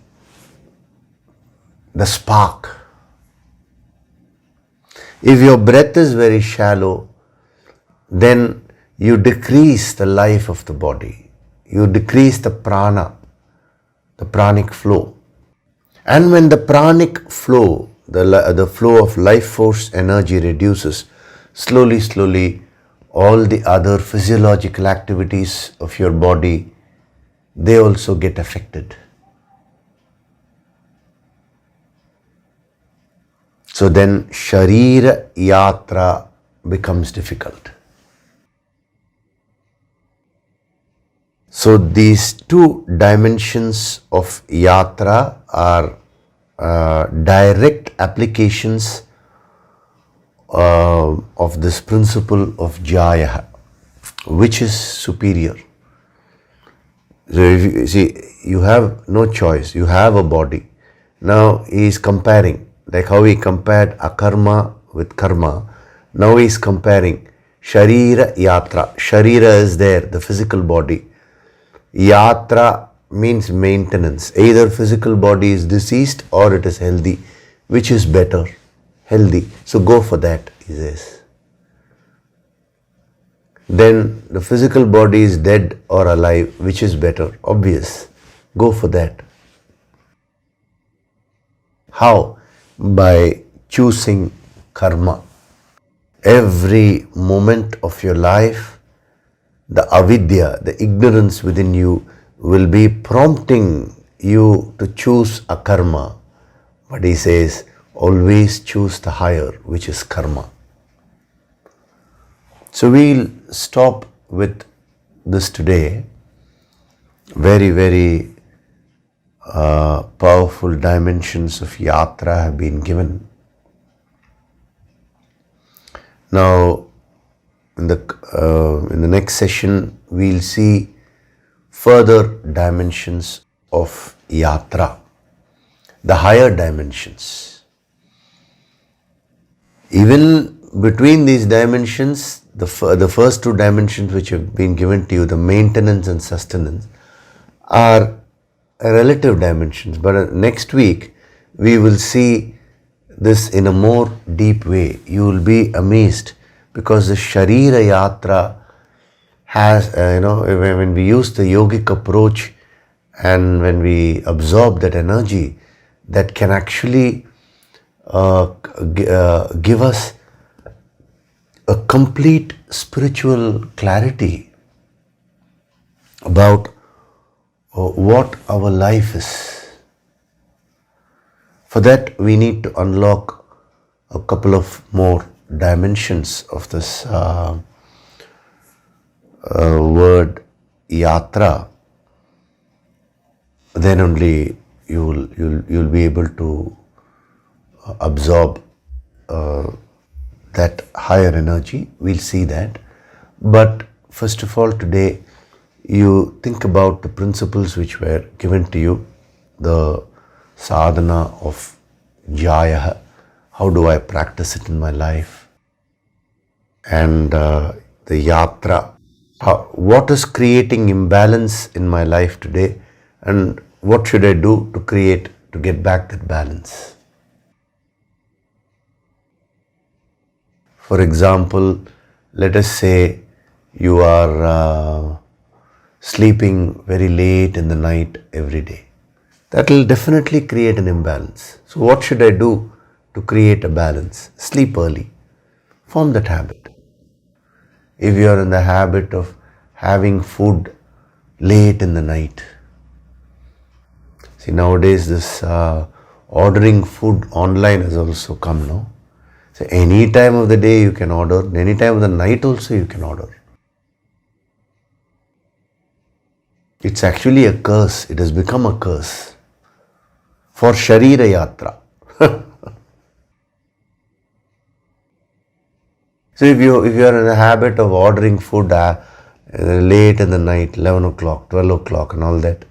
the spark. If your breath is very shallow, then you decrease the life of the body. You decrease the prana, the pranic flow. And when the pranic flow, the flow of life force energy reduces, slowly, all the other physiological activities of your body, they also get affected. So then sharira yatra becomes difficult. So these two dimensions of yatra are direct applications of this principle of jaya, which is superior. So if you see, you have no choice. You have a body. Now he is comparing, like how he compared akarma with karma. Now he is comparing sharira yatra. Sharira is there, the physical body. Yatra means maintenance. Either physical body is deceased or it is healthy. Which is better? Healthy. So go for that, he says. Then the physical body is dead or alive. Which is better? Obvious. Go for that. How? By choosing karma. Every moment of your life, the avidya, the ignorance within you will be prompting you to choose a karma. But he says, always choose the higher, which is karma. So we'll stop with this today. Very powerful dimensions of yatra have been given. Now, in the next session, we'll see further dimensions of yatra, the higher dimensions. Even between these dimensions, the first two dimensions which have been given to you, the maintenance and sustenance, are relative dimensions. But next week, we will see this in a more deep way. You will be amazed, because the sharira yatra has, when we use the yogic approach and when we absorb that energy, that can actually give us a complete spiritual clarity about what our life is. For that, we need to unlock a couple of more dimensions of this word yatra, then only you'll be able to absorb that higher energy. We'll see that. But first of all, today you think about the principles which were given to you, the sadhana of jaya. How do I practice it in my life? And the yatra. What is creating imbalance in my life today? And what should I do to get back that balance? For example, let us say you are sleeping very late in the night every day. That will definitely create an imbalance. So what should I do to create a balance? Sleep early. Form that habit. If you are in the habit of having food late in the night, see, nowadays this ordering food online has also come now. So any time of the day you can order, any time of the night also you can order. It's actually a curse. It has become a curse for Sharira Yatra. So if you are in the habit of ordering food late in the night, 11 o'clock, 12 o'clock and all that,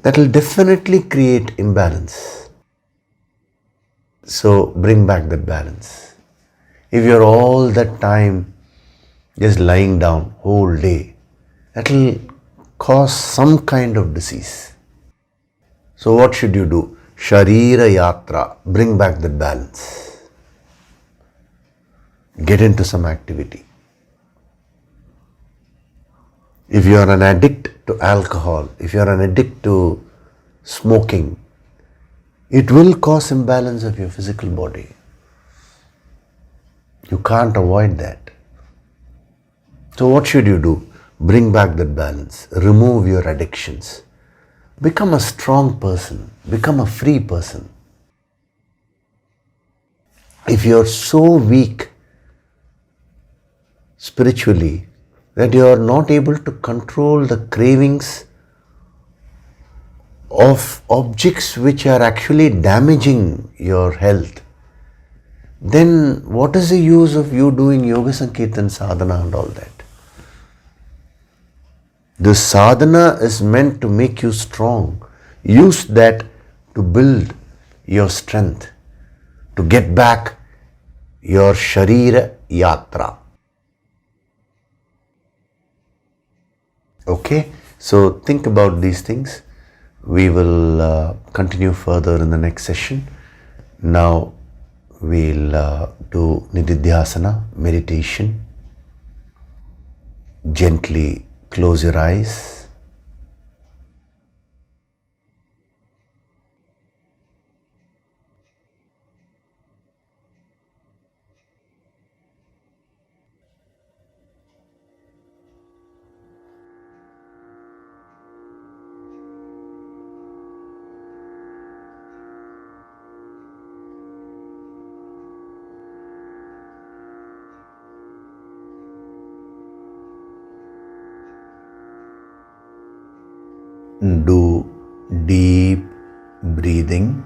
that will definitely create imbalance. So bring back that balance. If you're all that time just lying down whole day, that will cause some kind of disease. So what should you do? Sharira Yatra, bring back that balance. Get into some activity. If you are an addict to alcohol, if you are an addict to smoking, it will cause imbalance of your physical body. You can't avoid that. So what should you do? Bring back that balance. Remove your addictions. Become a strong person. Become a free person. If you are so weak spiritually that you are not able to control the cravings of objects which are actually damaging your health, then what is the use of you doing yoga sankirtan sadhana and all that? The sadhana is meant to make you strong. Use that to build your strength, to get back your sharira yatra. Okay, so think about these things. We will continue further in the next session. Now we'll do nididhyasana, meditation. Gently close your eyes. Do deep breathing.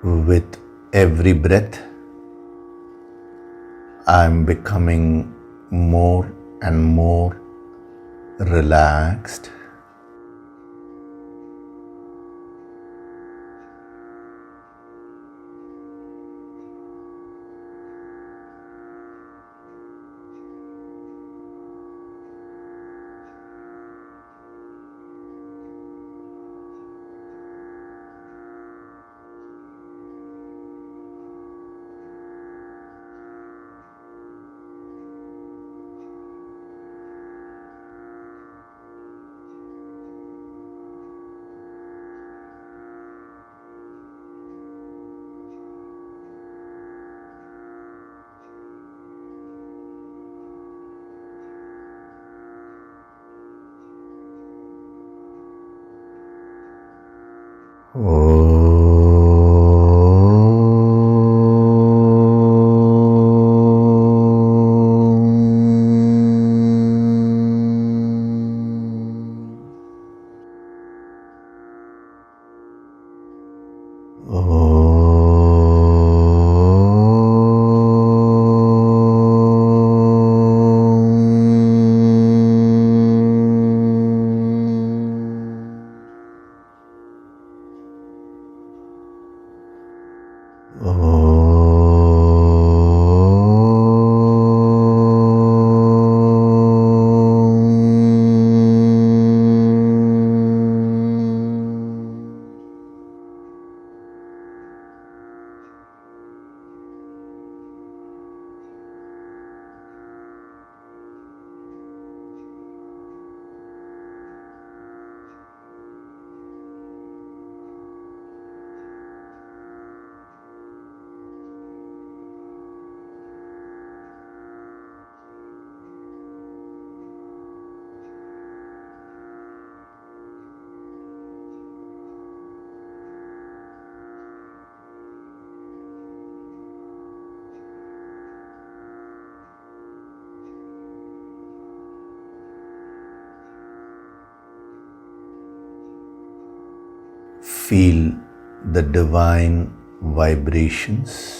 With every breath, I am becoming more and more relaxed. Feel the divine vibrations.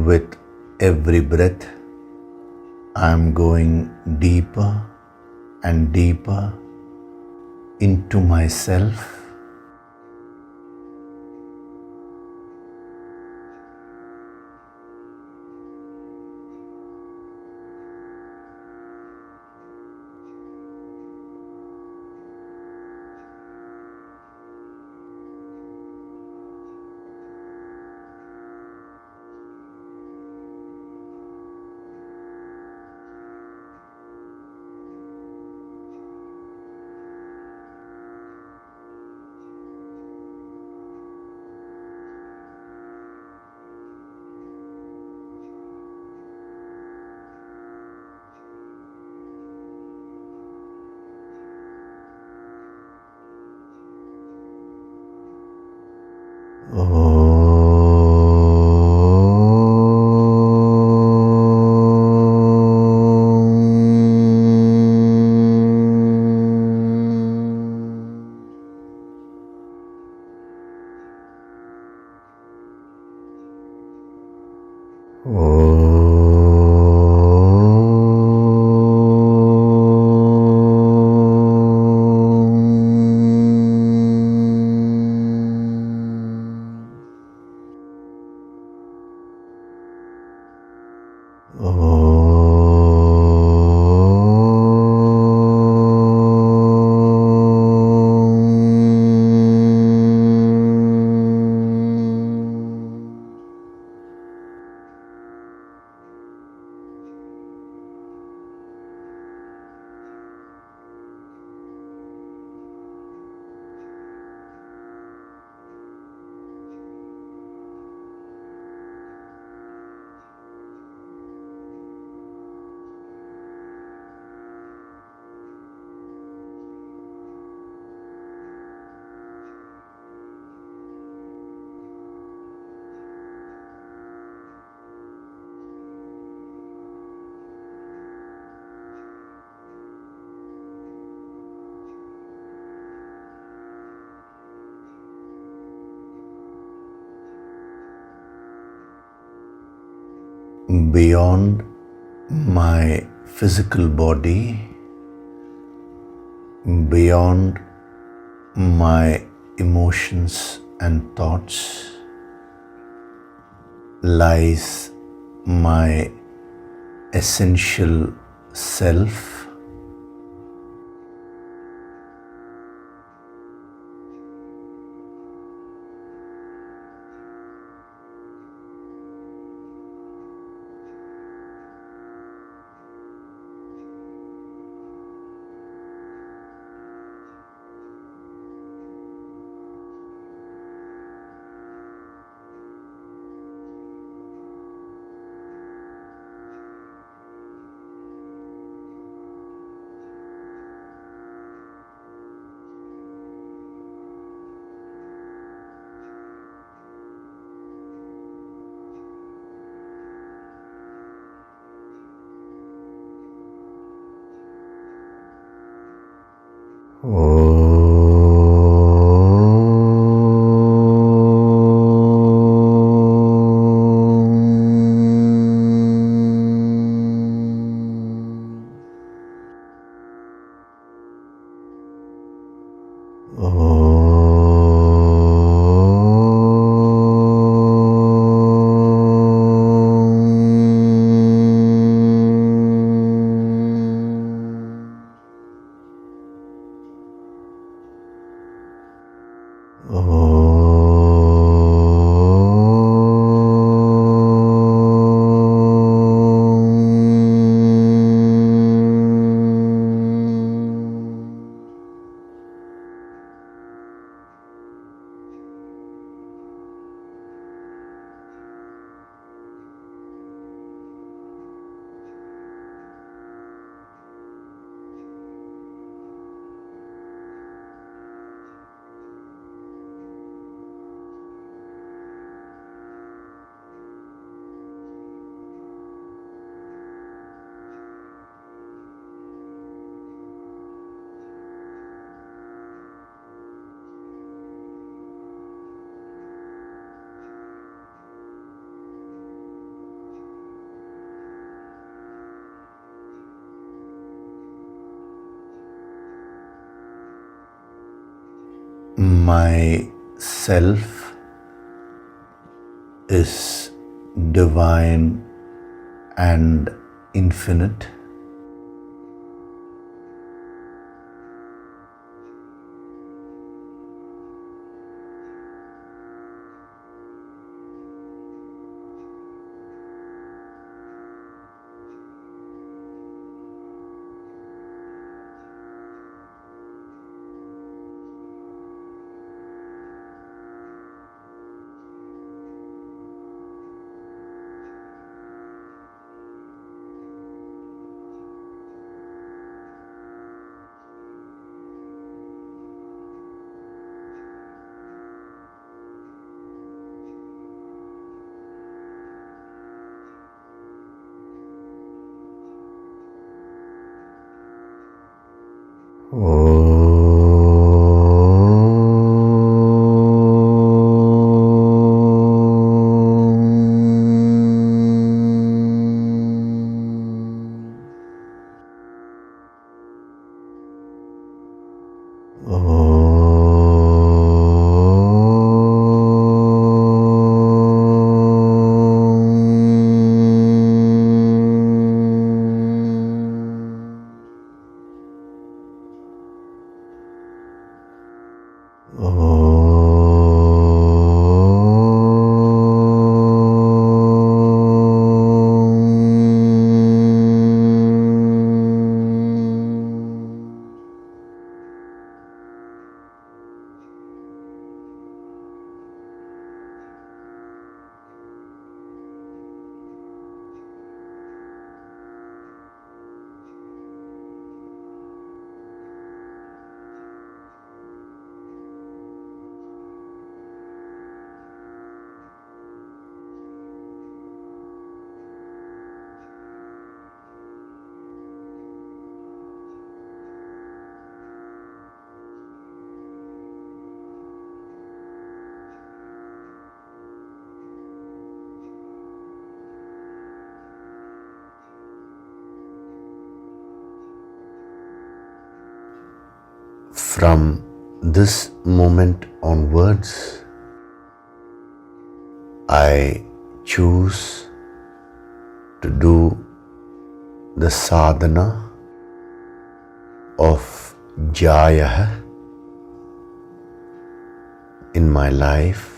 With every breath, I am going deeper and deeper into myself. Beyond my physical body, beyond my emotions and thoughts, lies my essential self. my self is divine and infinite. From this moment onwards, I choose to do the sadhana of Jaya in my life.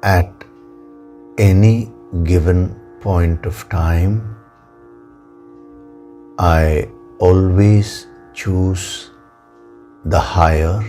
at any given point of time, I always choose the higher.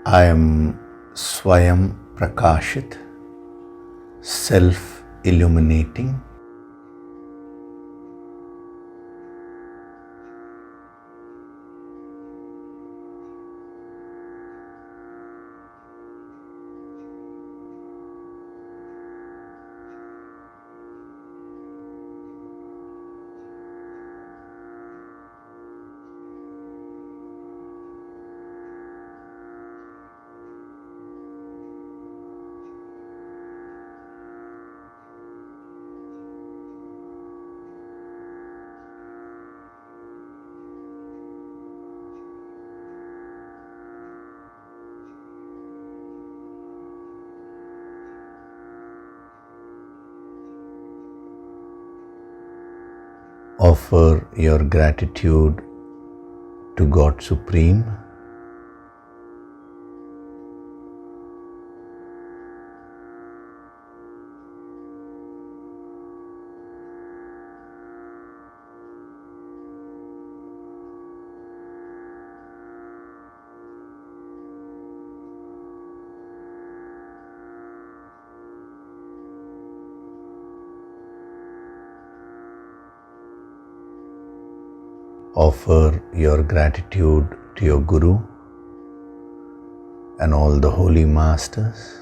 I am Swayam Prakashit, self-illuminating. Offer your gratitude to God Supreme. Offer your gratitude to your Guru and all the holy masters.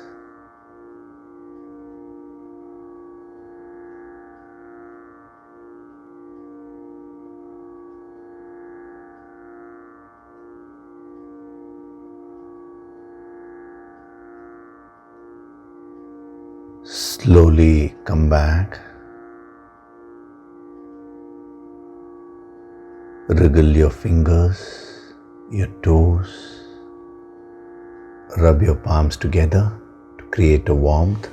Slowly come back. Wriggle your fingers, your toes. Rub your palms together to create a warmth.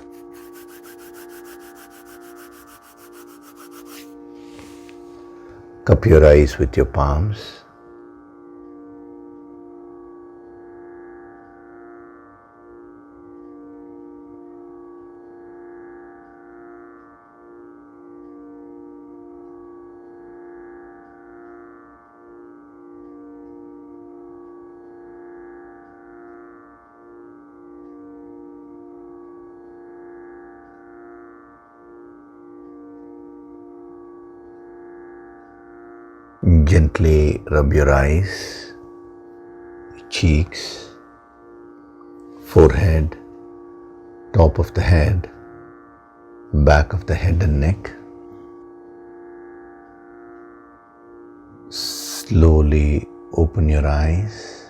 Cup your eyes with your palms. Gently rub your eyes, cheeks, forehead, top of the head, back of the head and neck. Slowly open your eyes.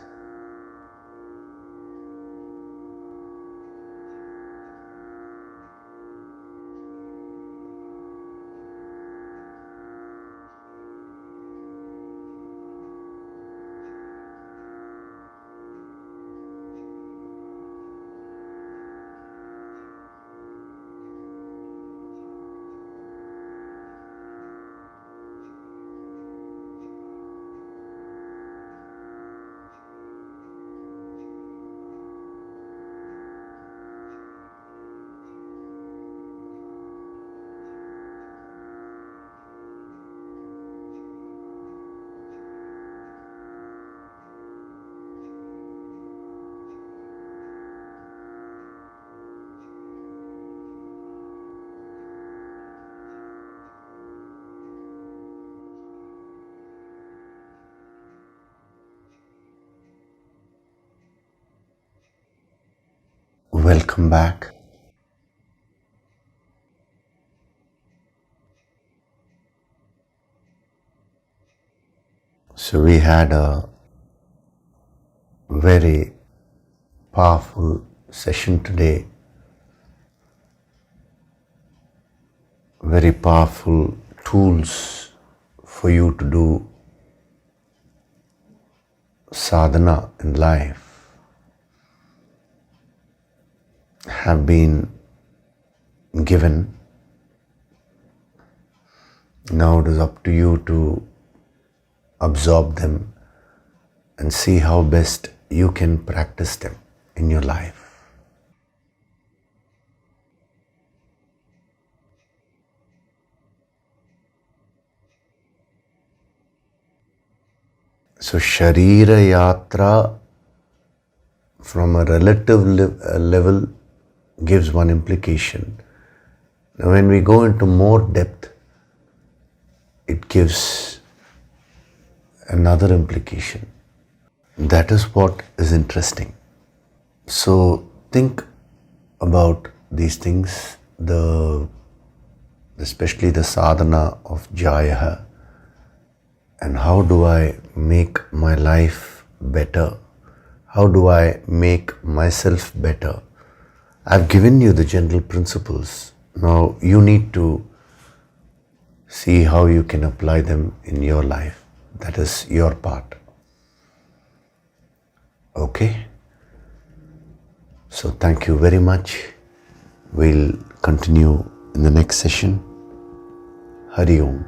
Welcome back. So we had a very powerful session today, very powerful tools for you to do sadhana in life have been given. Now it is up to you to absorb them and see how best you can practice them in your life. So Sharira Yatra from a relative level gives one implication. Now when we go into more depth, it gives another implication. That is what is interesting. So think about these things, especially the sadhana of Jaya, and how do I make my life better? How do I make myself better? I've given you the general principles. Now you need to see how you can apply them in your life. That is your part. Okay? So thank you very much. We'll continue in the next session. Hari Om.